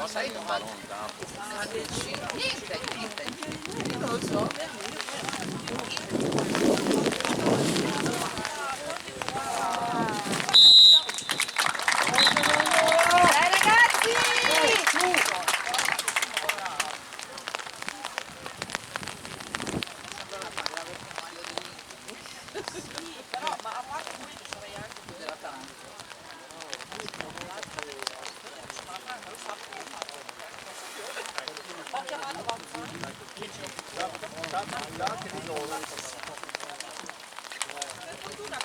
Sai che fa non tanto. Niente. Non lo so. Dai ragazzi! Però, ma a parte questo sarei anche più della Taranto. Ho chiamato Banzani. Per fortuna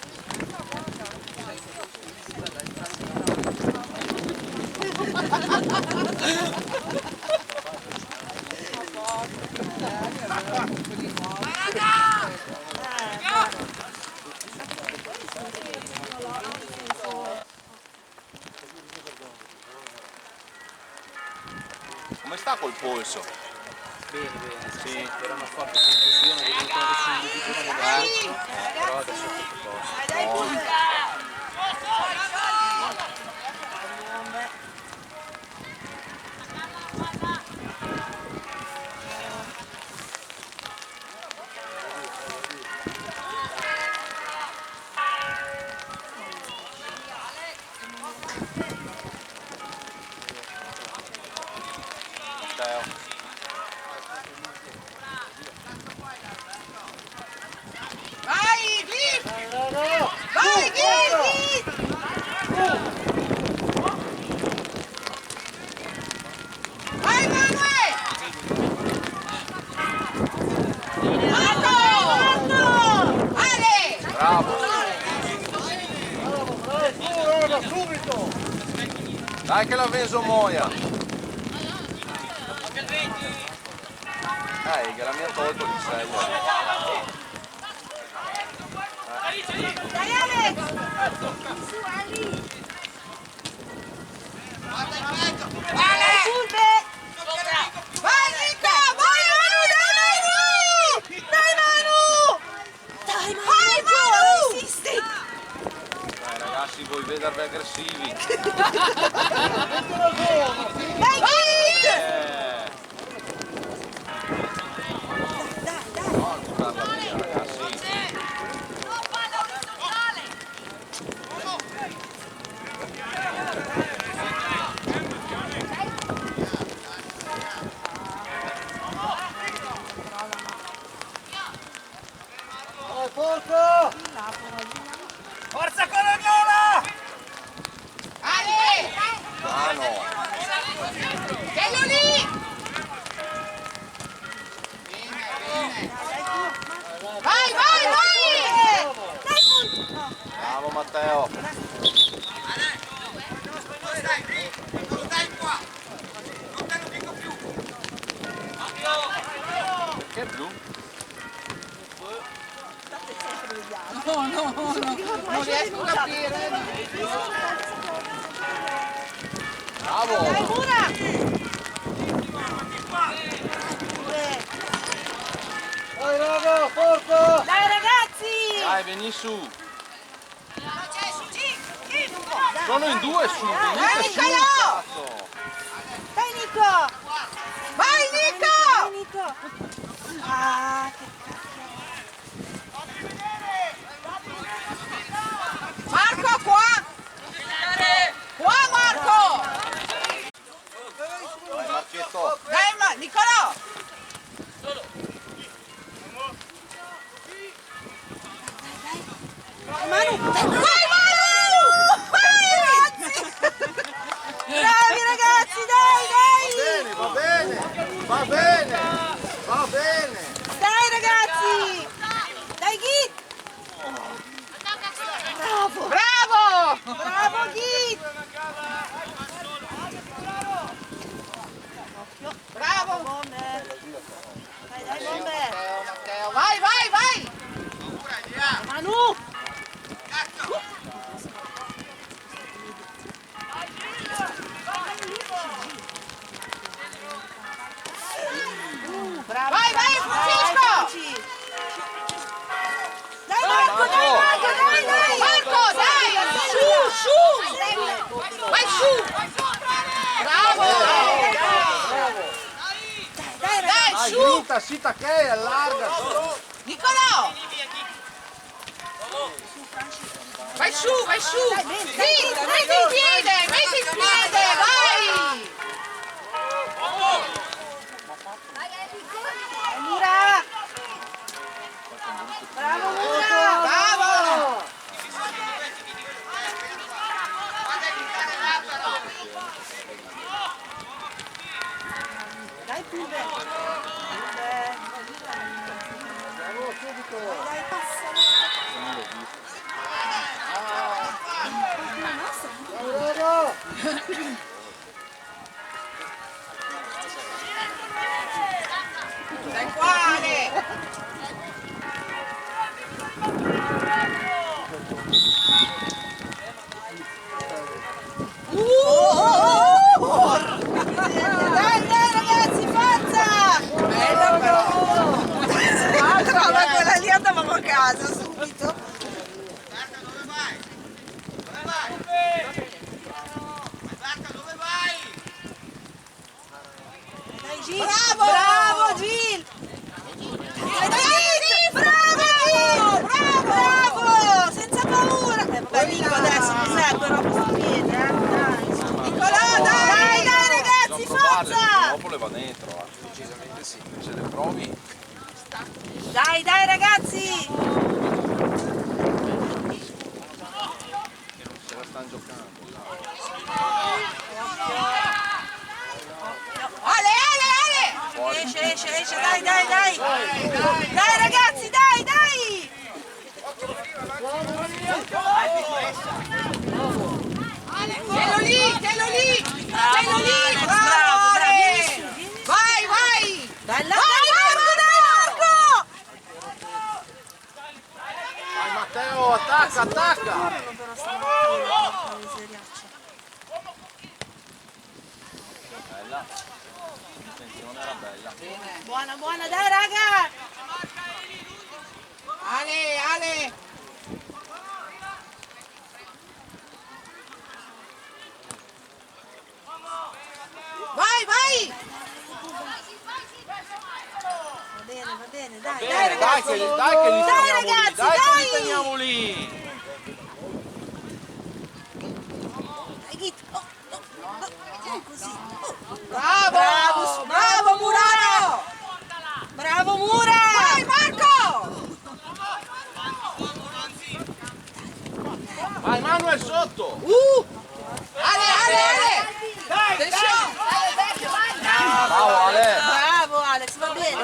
Come sta col polso? Bene, Sì. era una forte confusione, è venuto adesso un diviso di braccio, però adesso è tutto a posto. Dai pure! Matteo. Vai, Git! Vai, Git! Vai, Manuel! Anto! Ale! Bravo. Subito! Dai che l'ha Venzo Moia. Che la mia ha tolto il segno. Dai, Alex! Su, Ali! Ale! Fulve! Vai, Nico! Vai, Manu! Dai, Manu! Dai, Manu! Vai, Manu! Resisti! Dai ragazzi, voi vedervi aggressivi. Dai, Git! No, buttarla via ragazzi. Forza! Forza Colognola! Ale! Ah no. Quello lì! Vai, vai, vai! Bravo Matteo. Che blu? No, non riesco a capire. Bravo. Dai, Mura! Dai raga, forza! Dai, ragazzi! Dai, vieni su. Sono in due su, venite su, Nicolò! cazzo. Dai, Nico! Vai, Nico! Vai, Nico! Ah, che Marco, qua! Qua, Marco! Dai Marchetto. Dai, Nicolò! Manu! Vai, Manu! Vai, ragazzi! Bravi, ragazzi, dai! Va bene, va bene, va bene! Dai, ragazzi! Dai, Git! Bravo! Bravo! Bravo, Git! Bravo! Dai, dai, bombe! Matteo, vai, vai, vai! Manu! Bravo! Vai, vai! su! Vai su! Bravo! Dai, su! Grita, si tacchei, allarga. Nicolò! Vai su, vai su! Sì, metti il piede, vai! Mura! Bravo Mura! Bravo! Dai Pube! Bravo, subito. Dai, passa! Bravo. Dai quale! Dai ragazzi, forza! Bella però! Ma quella lì andavamo a casa subito! Dove vai? Dove vai? Dove vai? Dai Gil! Bravo! Bravo Gil! Dai, bravo! Bravo! Senza paura! Vabbè, Nico adesso cos'è però questo piede, Dai! Nicolò, dai ragazzi, forza! Dopo le va dentro, decisamente sì. Se le provi. Dai ragazzi! Se la stanno giocando. Ale! Esce, dai! Dai ragazzi, dai! Tienilo lì! Bravo! Vai! Bella! Marco! Vai Matteo, attacca! Bella. L'intenzione era bella. Buona, dai raga! Ale! Vai! Va bene, dai ragazzi! Dai che li Dai, teniamo lì, ragazzi, dai che li dai! teniamo lì. Dai Git! Così! Bravo Murano! Bravo Mura! Vai Marco! Vai Manuel sotto. Ale! Attenzione! Bravo Ale! Bravo Alex, va bene!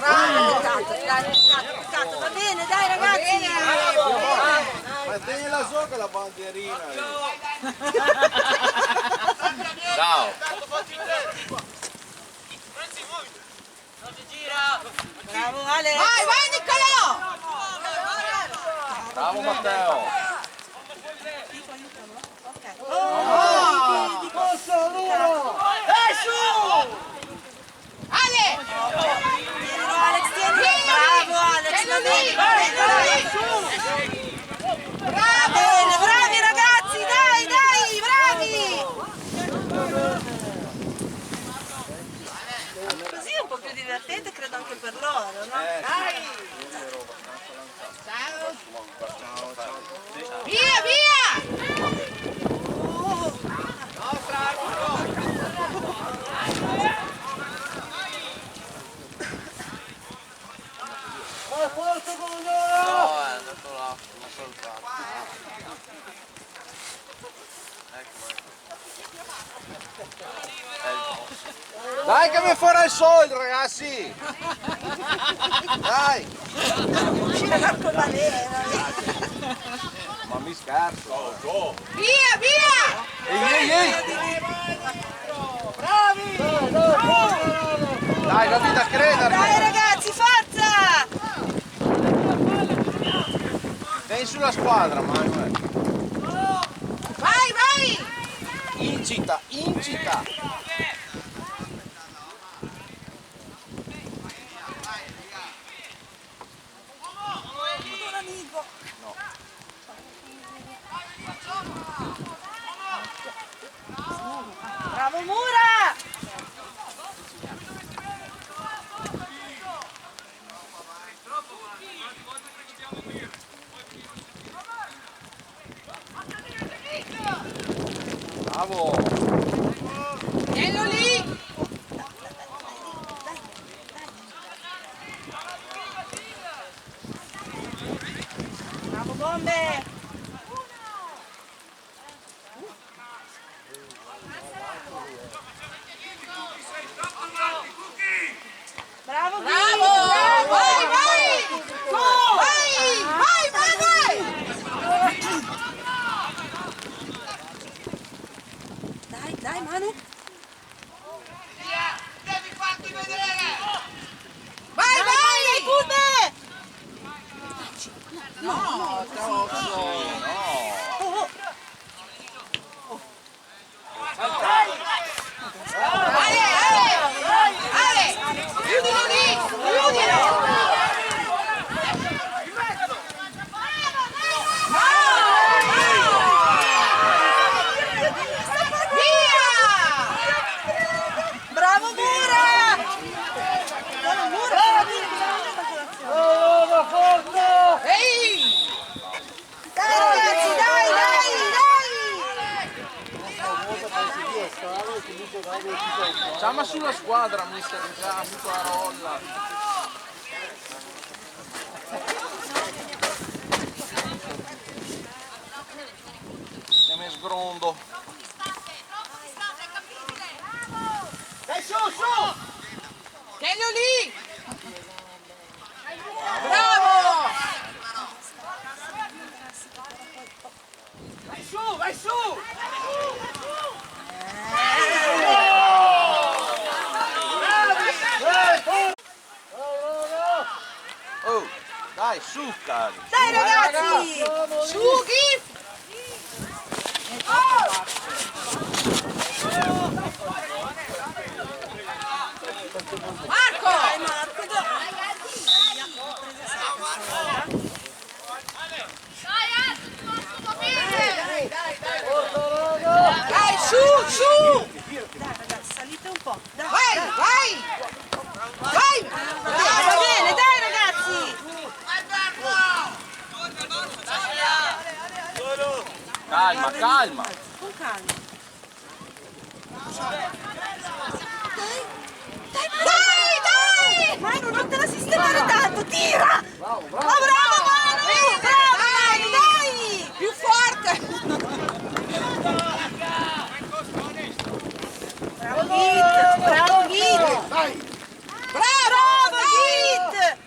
Peccato, va bene, dai ragazzi! Ma tenila so che la bandierina lì. Ciao! Bravo Alex! Vai Nicolò! Bravo Matteo! Ti posso uno. Ale! Tienilo Alex, tienilo! Bravo Alex, va bene! Va bene, bravi ragazzi, dai, bravi! Così è un po' più divertente, credo anche per loro, no? Dai! Ciao! Via! Vai forza con loro. No, è andato là, l'ho saltato. Dai che mi farà il soldo ragazzi. Dai. Uscire l'arcobaleno! Ma mi scherzo! Via! Ehi! Bravi! Dai, non da credere! Dai ragazzi, forza! Vieni sulla squadra, Manuel! Vai! Incita! bombe! Bravo, Bravo! Vai, vai! Vai, vai, vai! Dai, Manu! Devi farti vedere! Vai, vai, Pute! No, troppo! Ale! Chiudilo lì! Chiudilo! Via! Bravo Mura! Ehi! Dai ragazzi, dai! Chiama sulla squadra, mister, già su la rolla. Se mi sgrondo. Dai, su! Tienilo lì! Bravo! Vai su! Oh, dai, su, cari. Dai ragazzi! Su, Gif! Marco! Dai Marco, dai! Dai, su! Dai ragazzi, salite un po'! Dai! Vai! Vai! Va bene, dai ragazzi! Calma. Con calma! Dai! Manu, non te la sistemare tanto, tira! Bravo! Oh, bravo Manu! Bravo Manu, dai! Più forte! Bravo Git! Dai! Bravo Git!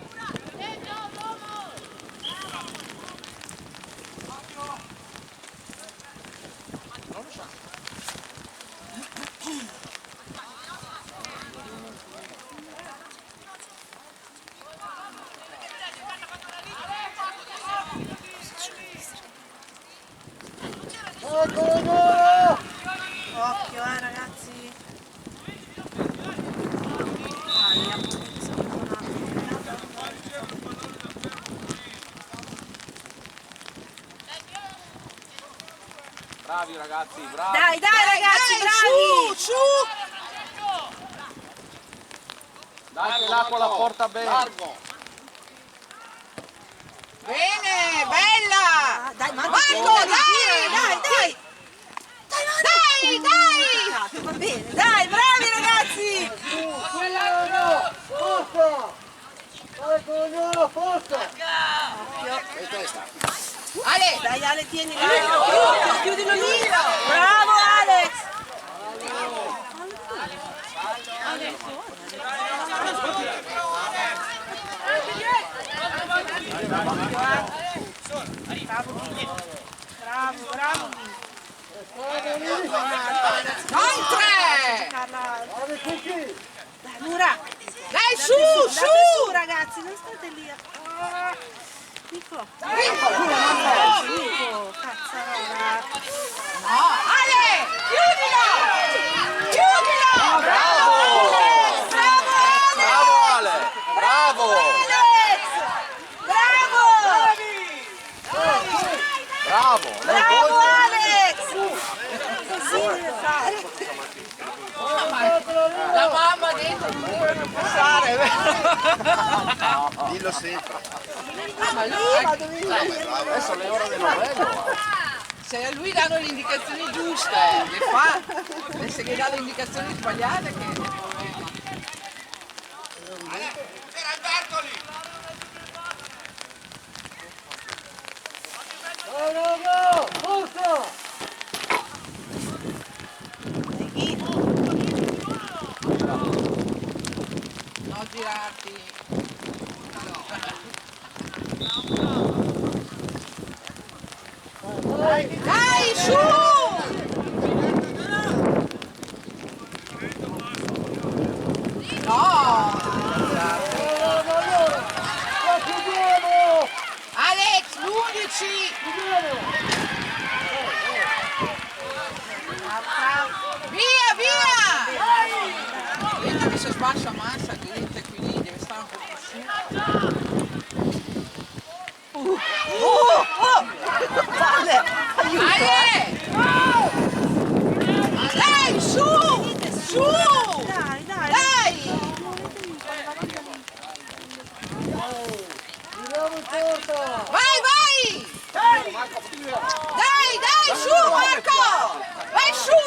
Occhio ragazzi! Bravi ragazzi, bravi. Dai ragazzi, bravi! Su! Dai che l'acqua la porta bene. Largo! Bene, bella! Dai Marco, Marco, dai! dai! Dai! Va bene, dai, bravi ragazzi! Forza! Dai, coglione, forza! Ale! Dai Ale, tieni chiudilo lì! Bravo Alex! Bravo! Non tre! Dai, Cucchi! Dai, Mura! Dai, su! Date su ragazzi, non state lì a... Nico! Nico! Cazzarola! No! Ale! Chiudilo! Bravo! Bravo Ale! Bravo! Bravo! Non Bravo vuoi- Alex! Così deve fare! La mamma dentro non deve passare, vero? Dillo sempre. Ma lui... Adesso le ore del novello. Se a lui danno le indicazioni giuste, le fa. E se gli dà le indicazioni sbagliate che... girarti. Dai, su! No! Alex, l'11! Via, via! Vedete che se sbassa massa, diritta qui lì, deve stare un po' più su. Vale, aiuto! Ale! Dai, su! Su! Dai, dai! Dai! Vai, vai! Dai, dai, su Marco! Vai su!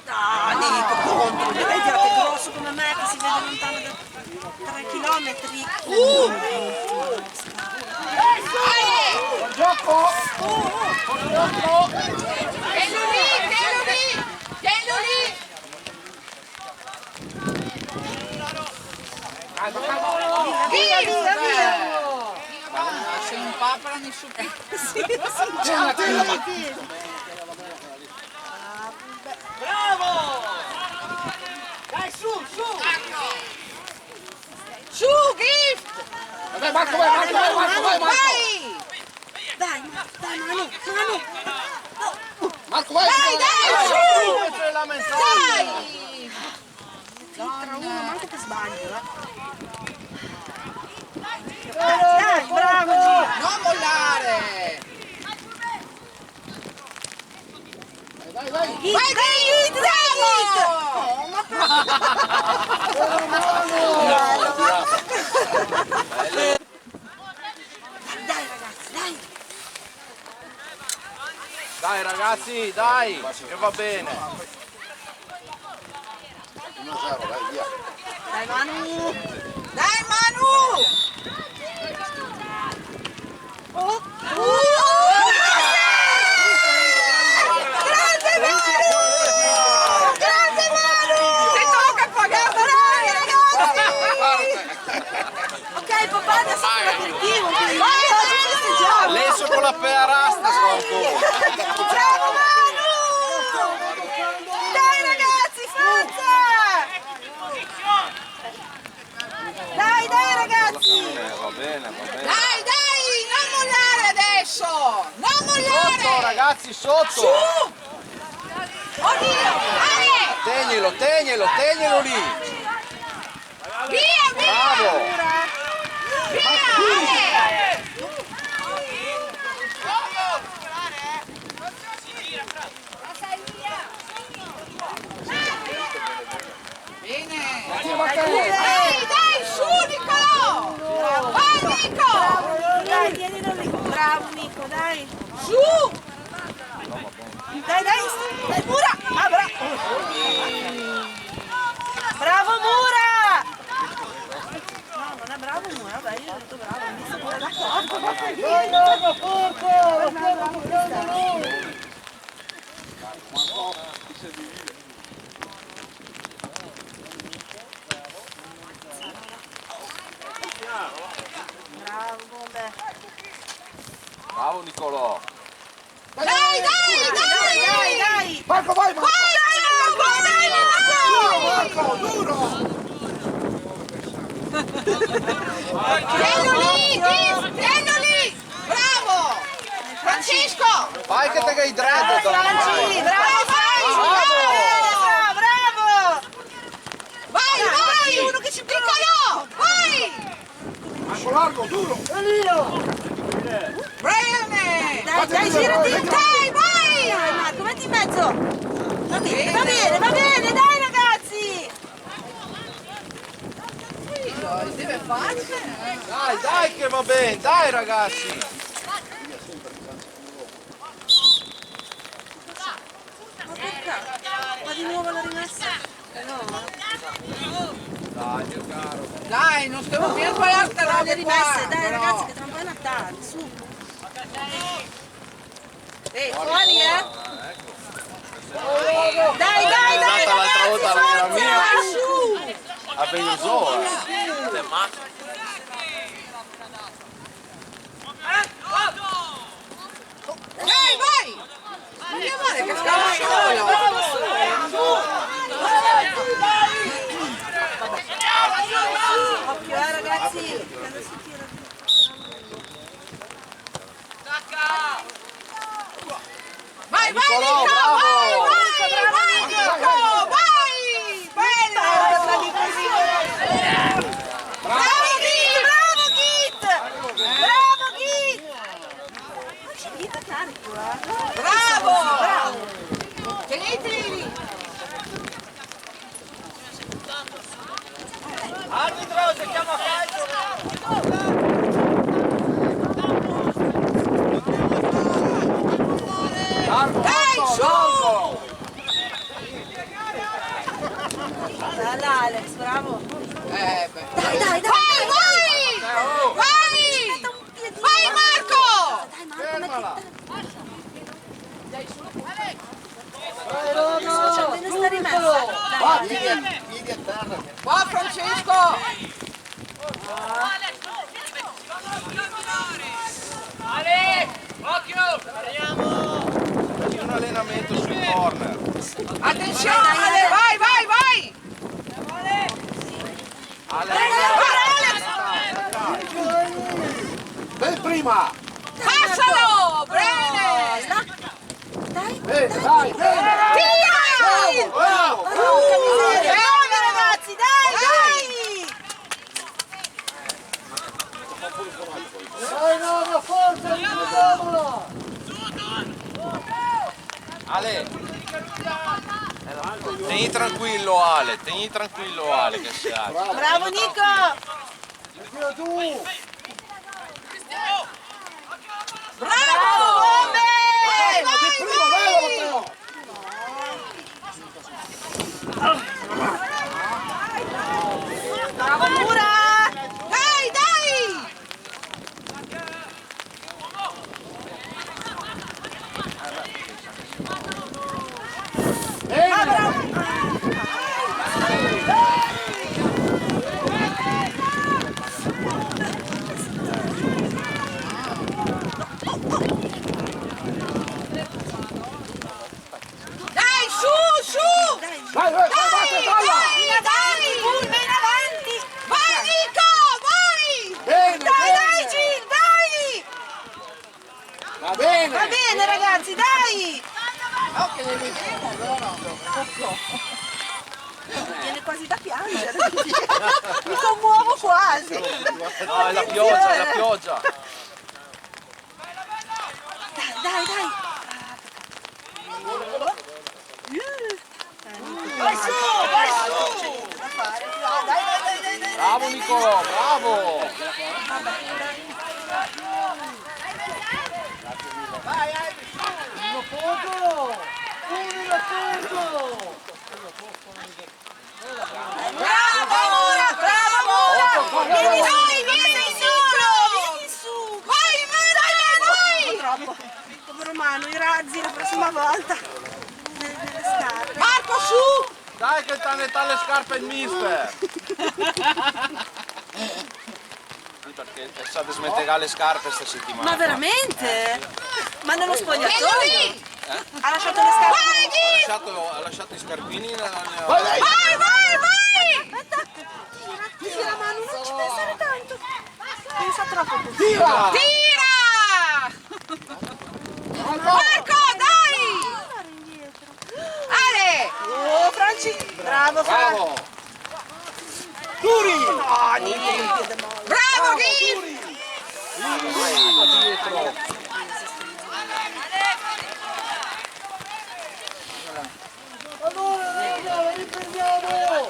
No, Nico, contro! Vedi che è grosso come me, che si vede lontano da 3 chilometri. Ale! Buon gioco! Tienilo lì, tienilo lì! Tienilo lì! Via, via, via! Se non papera mi supera. Sì, ciao, Dai, su, su! Su, Gift! Vabbè, Marco, vai, Marco, vai, Marco, vai, Marco! Vai! Dai, dai, Manu, Manu! Marco, vai! Dai, dai, su! C'è la mentale. Dai! Tra uno, manco che sbaglio, Dai, bravo, Gio! Non mollare! Vai, vai! Vai, Gift! Bravo! Dai, ragazzi, dai! Dai ragazzi, dai, che va bene. 1-0, dai, via! Dai, Manu! Dai, Manu! Oh! Grande Manu! Grande Manu! Ti tocca pagare, bravi ragazzi! Ok, papà, adesso è l'aperitivo, quindi oggi festeggiamo! Lesso con la pera rasta, scopo. Bravo Manu! Dai ragazzi, forza! Dai, dai ragazzi! Va bene, va bene. Dai, dai, non mollare adesso! Non Sotto mollare! ragazzi, sotto. Su! Oddio! Ale! Tegnilo, tegnilo, tegnilo lì. Via, via! Bravo. Via, Ale! Bene! Dai, dai, su Nicolò! Vai Nico! Dai, tienilo lì! Bravo, Nico, dai! Su! Dai, dai! Dai, Mura! Ah, bravo! Bravo, Mura! No, non è bravo Mura, vabbè, io ho detto bravo, mi sto pure d'accordo. Bravo, bombe! Bravo Nicolò. Dai, dai, dai! Dai, dai! Marco, vai, Marco! Vai, Duro! tienilo lì, tienilo lì! Bravo! Francesco! Vai che te che hai dritto. Franci, bravo, Bravo! bravo! Vai, vai! Uno che ci Nicolò! Vai! Marco largo, duro! Bene! Dai, dai, girati! Dai, vai! Dai, Marco, metti in mezzo! Va bene, va bene, va bene, dai ragazzi! Deve farsi! Dai, dai che va bene, dai ragazzi. Ma perché? Ma di nuovo la rimessa? No. Dai mio caro. Dai, non stiamo più a sbagliare sta Le roba rimesse, qua, dai però. ragazzi, che tra un po' è Natale, su! Fuori, Dai, dai, dai, L'altra ragazzi, volta era forza! mia. Su! a Venezuela. Vai! Che male che scava solo! Occhio, ragazzi. Vai, vai, Nicolò, Nico! bravo! Vai, Nico! Vai! Bello! Bravo Git! Bravo Git! Bravo Git! Git è carico, Bravo! Bravo! Teneteli! Arbitro, si chiama calcio! Dai, su! Bella Alex, bravo! Beh. Dai, dai, dai! Vai, vai! Vai! Vai, Marco! Dai, Marco, c'è bene sta rimessa. Dai, Piedi a terra. Qua, Francesco! C'è un allenamento sui corner. Attenzione! Vai, vai, vai! Ben prima! Passalo! Bene! dai! Bene, dai, bene! Tira! Bravo! Porca miseria! Bravo ragazzi, dai, dai! Dai, no, forza, vediamola! Ale, tieni tranquillo Ale, che si alza. Bravo Nico! Tira tu! Bravo! Bombe! Di prima, bello Matteo! Bravo Mura! Dai, dai! Dai, su, su! Vai, vai, vai, palla! In avanti, Pulve, in avanti! Vai, Nico, vai! Bene, Dai, dai, bene! Gil, dai! Va bene! Va bene ragazzi, dai! No, che le vediamo allora. Viene quasi da piangere. Mi commuovo quasi. No, è la pioggia, è la pioggia. Dai, dai. Vai su, vai su! Bravo Nicolò, bravo. Uno poco! Bravo, Mura, bravo, Mura! Vieni, dai, vieni solo! Vieni su. Vai, Mura, vai! Troppo. Come Romano, i razzi la prossima volta. Nelle scarpe. Marco, su! Dai che t'ha le scarpe il mister. Perché sa di smettere le scarpe sta settimana. Ma veramente? Ma nello Vieni spogliatoio? lì! Ha lasciato le scarpe? Ha lasciato i scarpini nella... Vai, vai! Vai, vai, vai! Aspetta. Tira Manu, non ci pensare tanto. Pensa troppo tu. Tira! Tira! Marco, dai! Guarda indietro. Ale! Oh, Franci. Bravo, Franci. Bravo! Duri! Bravo, Gil! dietro. Allora, raga, riprendiamo!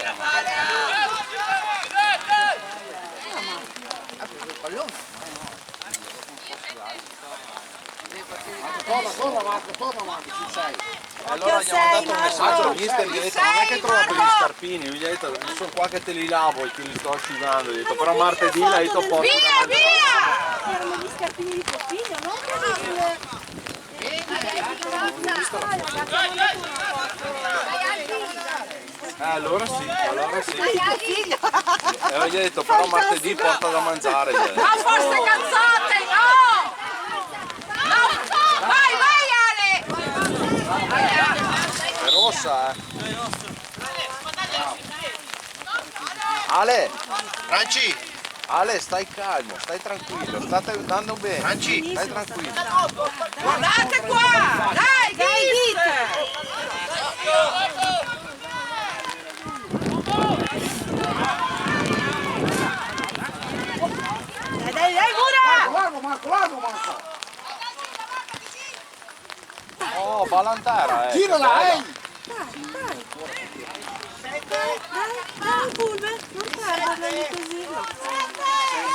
Torna Marco, ci sei. Allora gli abbiamo dato un messaggio al mister, gli ho detto non è che trovato gli scarpini, gli ho detto io sono qua che te li lavo e che li sto asciugando, gli ho detto però martedì l'hai detto porti Via, da mangiare. via! Erano gli scarpini di tuo figlio, non che Allora sì, allora sì. E ho detto però martedì porta da mangiare. No, forse cazzate, no! No! Vai, vai Ale! È rossa, Ale! Franci, Ale, stai calmo, stai tranquillo, state andando bene. Franci. Stai tranquillo. Guardate qua! Dai, Git! Dai, Mura! Largo Marco, largo Marco. Oh, Balantera, Girala, ehi! Dai, Fulve, non perderla così.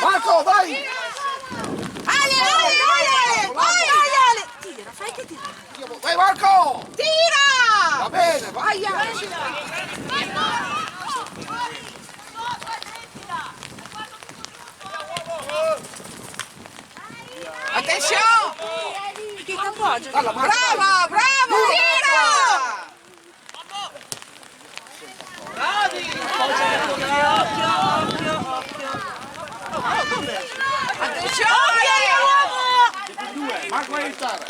Marco, vai! Ale! Vai, Ale! Tira, fai che tira. Vai Marco! Tira! Va bene, vai! Attenzione! Che t'appoggio. Alla Marco! Brava, bravo! Tira! Attenzione! Marco aiutare!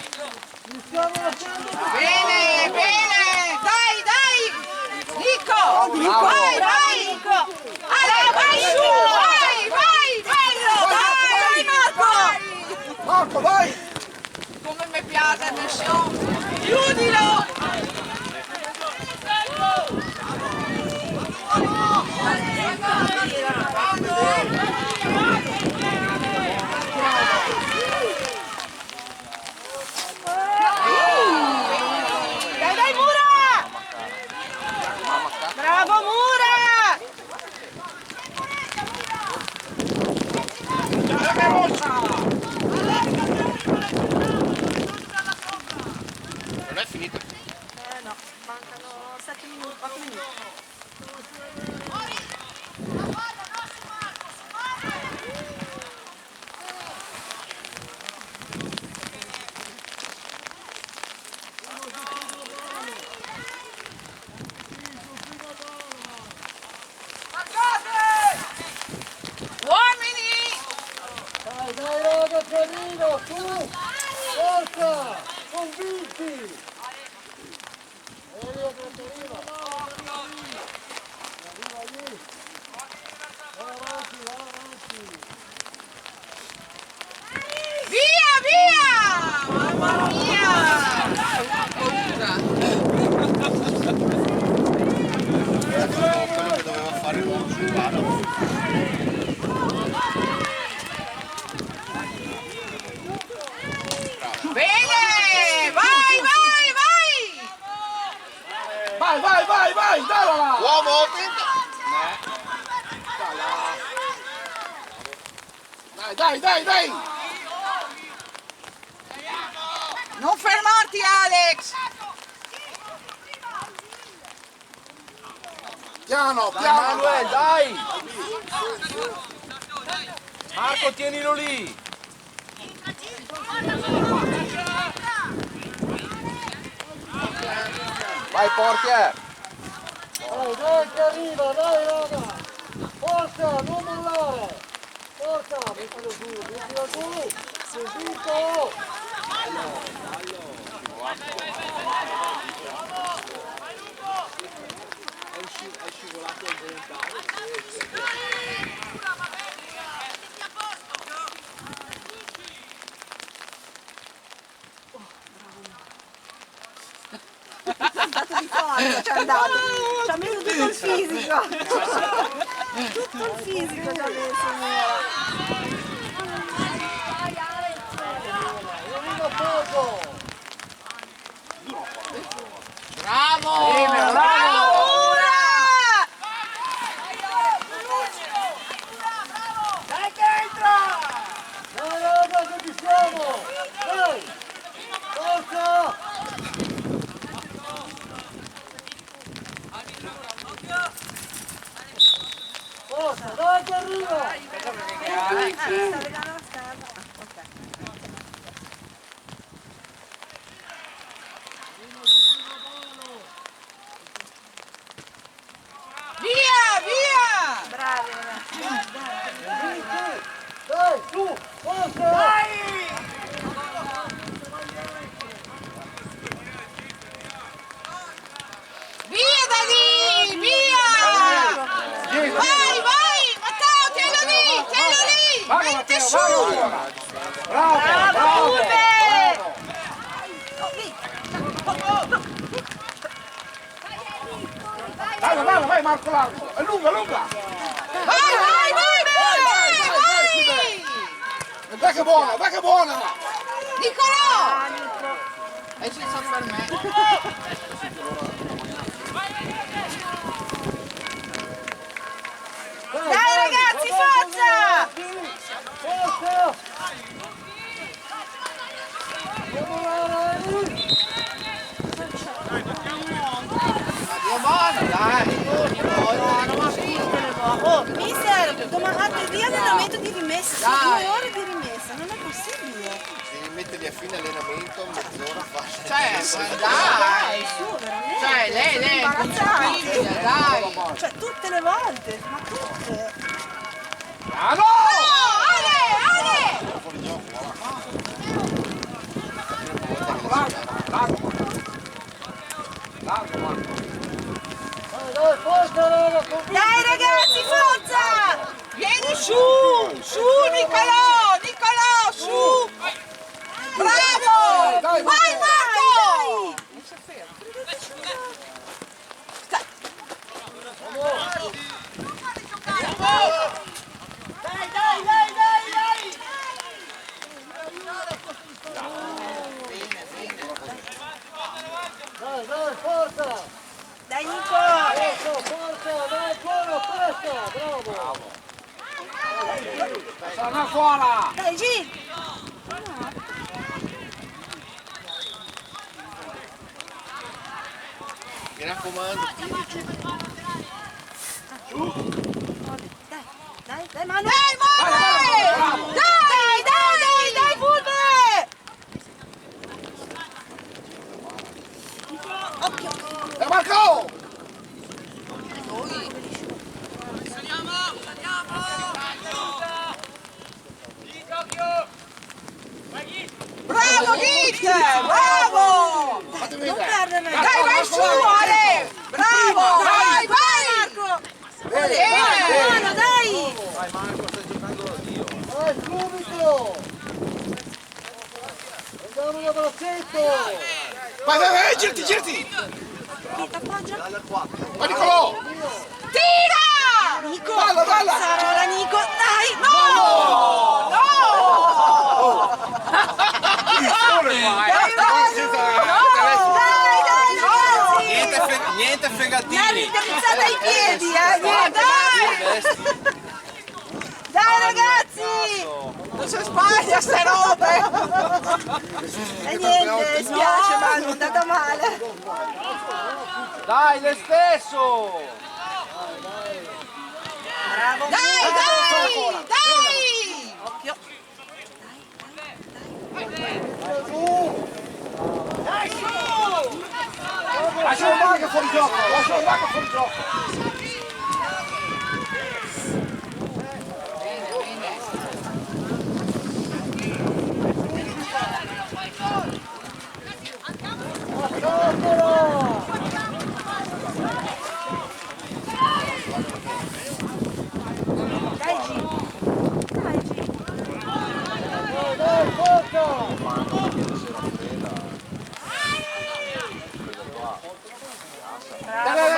Bene, bene! Dai, dai! Nico! Vai, vai! Ale, vai su! Vai, vai! Bello! Vai, Marco! Marco, vai! Come mi piace, attenzione! Chiudilo! Dai, Mura! Bravo, Mura! Non è finito. No, mancano 7 minuti, 8 minuti. Uomini! Dai raga, pianino, su! Forza! Convinti! Via, via! Mamma mia! Paura! Quello che doveva fare l'uomo sul palo. Bene! Vai, vai, vai! Vai, vai, vai, vai, dalla là! Uomo, attento! Dai, dai, dai! Non fermarti, Alex! Piano, Dai piano! Manuel, dai! Marco, tienilo lì! Vai portier! Dai, dai che arriva, dai raga! Forza, non mollare! Forza, mettilo giù, subito! È scivolato il volontario. Di forza ci è andato. Ci ha messo tutto il fisico. Tutto il fisico ci ha messo, Mura. Bravo! Bravo, Mura! Dai che entra! Dai raga che ci siamo! Dai! Forza! Forza, dai che arriva! Sta vedendo la scherma. Ok. Mente su! Bravo, bravo! Vai, vai Marco Largo! È lunga, lunga! Vai! Dai che buona, dai che buona! Nicolò! E ci sono per me. Dai ragazzi, forza! Dio buono, dai. Oh, mister, martedì allenamento di rimessa, Dai. 2 ore di rimessa, non è possibile. Devi metterli a fine allenamento, mezz'ora fa. Dai. Dai, su, veramente. Cioè, lei è imbarazzante. inconcepibile, dai. Cioè, tutte le volte, ma tutte. Bravo! Ale! Largo, Marco! Dai ragazzi, forza! Vieni su, Nicolò, su. Bravo. Dai, Vai, Marco. Dai Nico! Sarà fuori! Dai Gil! Mi raccomando, piedi giù. Dai Manu! Bravo! Dai Fulve! Occhio! E Marco! Bravo, Git, bravo. Non perdere! Dai, vai su, Ale. Bravo, vai. Marco! Buono, dai! Vai Marco, stai giocando da Dio. Vai subito! Andiamo da braccetto! Vai, girati! Appoggia! Vai Nicolò! Tira. Nico! Balla! Sarola, Nico! Dai! No. Niente Mi ha fegatini. ridrizzata ai piedi, niente! Dai ragazzi! Non si sbaglia ste robe. E niente, spiace, ma è andata male. Dai, le stesso! Bravo! Dai. Occhio! Lascia il Marco fuori gioco! Dai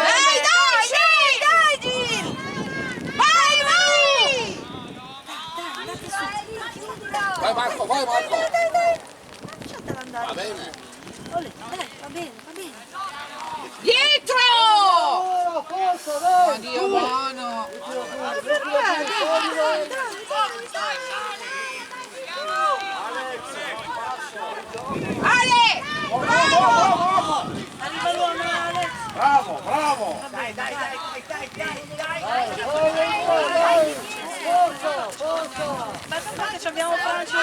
G! Dai G! Dai Gil! Vai. Vai Marco! Dai! Lasciatela andare. Va bene! Olè, dai, va bene. Dietro. Dio buono. Ale. Arriva l'uomo, Alex. Bravo! Dai. Aspetta che ci abbiamo Francia.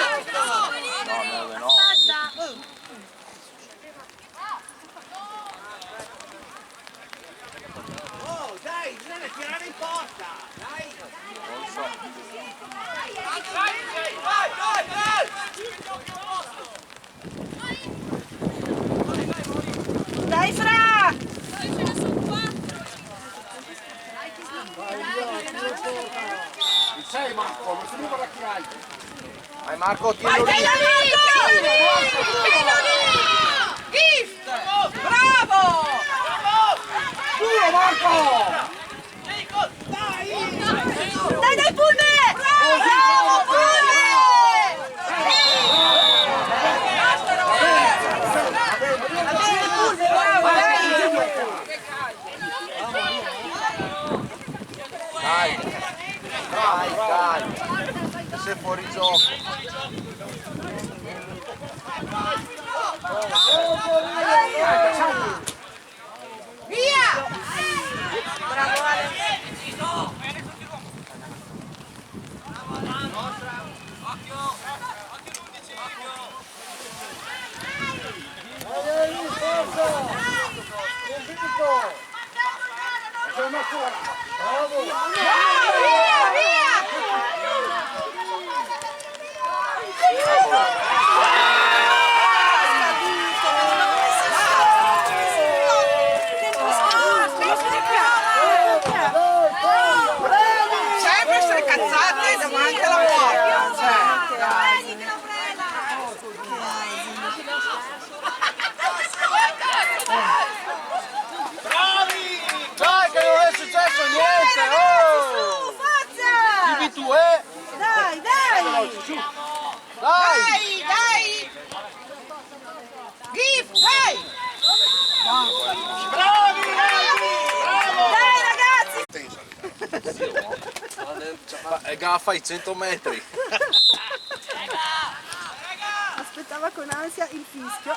Dai Fra! Il 6 Marco, non si muove la chiave. Vai Marco, tienilo lì. Gift! Bravo! Duro Marco! Dai, dai, Pulme! Bravo, Pulme! Dai. Sei fuori gioco. Via! Bravo Ale! Sempre queste cazzate davanti alla porta. Dai che non è successo niente! Oh! Forza! Dimmi tu, Dai, dai! Dai! Dai! Gift, dai! Dai ragazzi! Gaffa i 100 metri. Aspettava con ansia il fischio.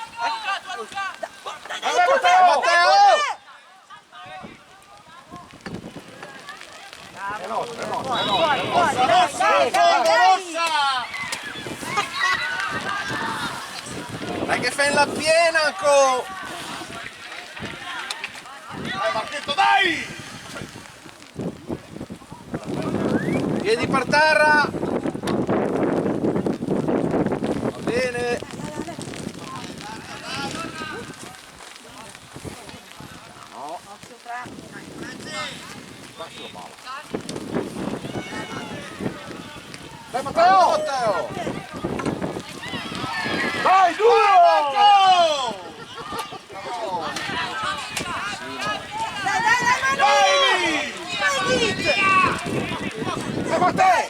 Matteo! Dai che fai la piena ancora! Dai Marchetto, dai! Piedi per terra! Va bene! Dai Matteo! Matteo! Dai, duro! Dai, dai, dai, Manu! Dai, Git! Dai Matteo!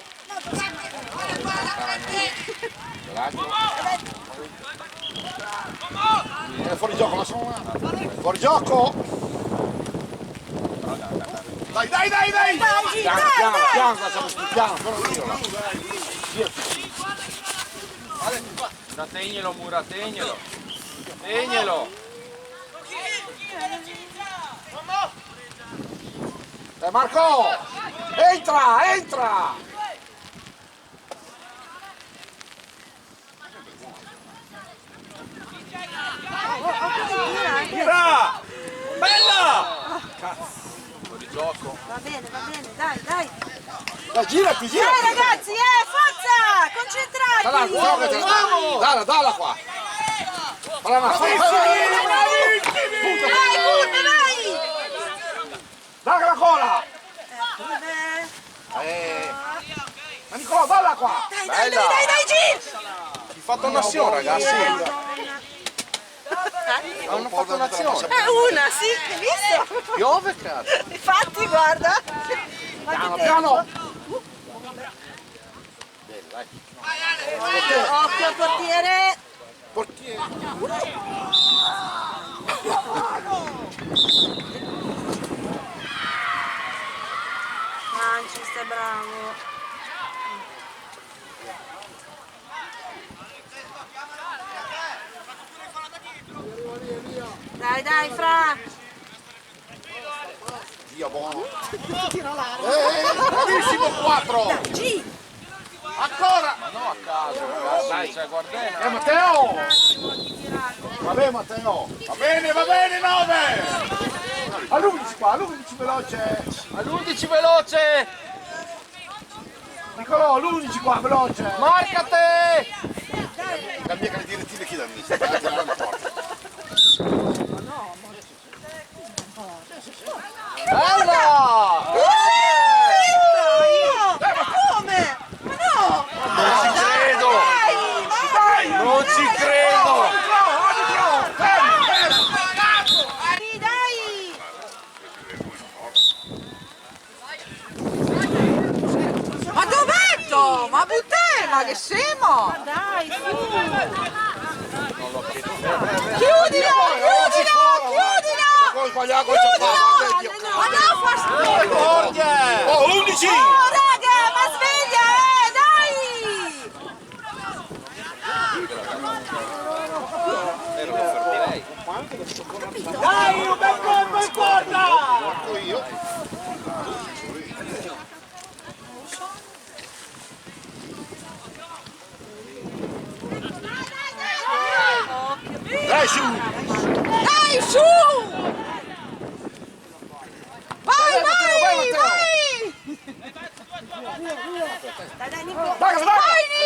È fuori gioco, lasciamo andare. Fuori gioco! Dai, dai, dai, dai! Dai, Git, Piano, dai, piano, dai! piano, lasciamo sul piano, però dirla. Tegnelo Mura, tegnelo! Tegnelo! Dai Marco! Entra, entra! Tira! Bella! Fuori gioco! Va bene, dai, dai! Dai, girati, girati! Dai ragazzi, forza! Concentrati! Dalla qua! Falla una Dai, Pulme, vai! Dalla la cola! Pulme! Ma Nicolò, dalla qua! Dai, dai, dai, dai, dai, Git! Hai fatto un'azione ragazzi! Hanno fatto un'azione! Una, sì, hai visto? Piove cazzo! Infatti, guarda! Piano, piano! Occhio al portiere! Portiere! Manchis è bravo! Dai, dai, Fra! Dio buono! Bravissimo 4! G! Ancora! No a caso ragazzi! Dai, cioè guardate! Matteo! Vabbè Matteo! Va bene 9! All'11 qua, all'11 veloce! All'11 veloce! Nicolò, l'11 qua, veloce! Marcate! Cambia che le direttive chi danno? Bella! Ma come? Ma che scemo! Dai, su! Chiudilo! Chiudilo! Sbagliato, Ma no, forse! Oh, 11! Oh, raga, ma sveglia, dai! Ero per lei. Dai, un bel colpo in porta! Porco io. Dai su! Dai, su! Vai, vai! Dai, Nico! Vai, vai! Vai,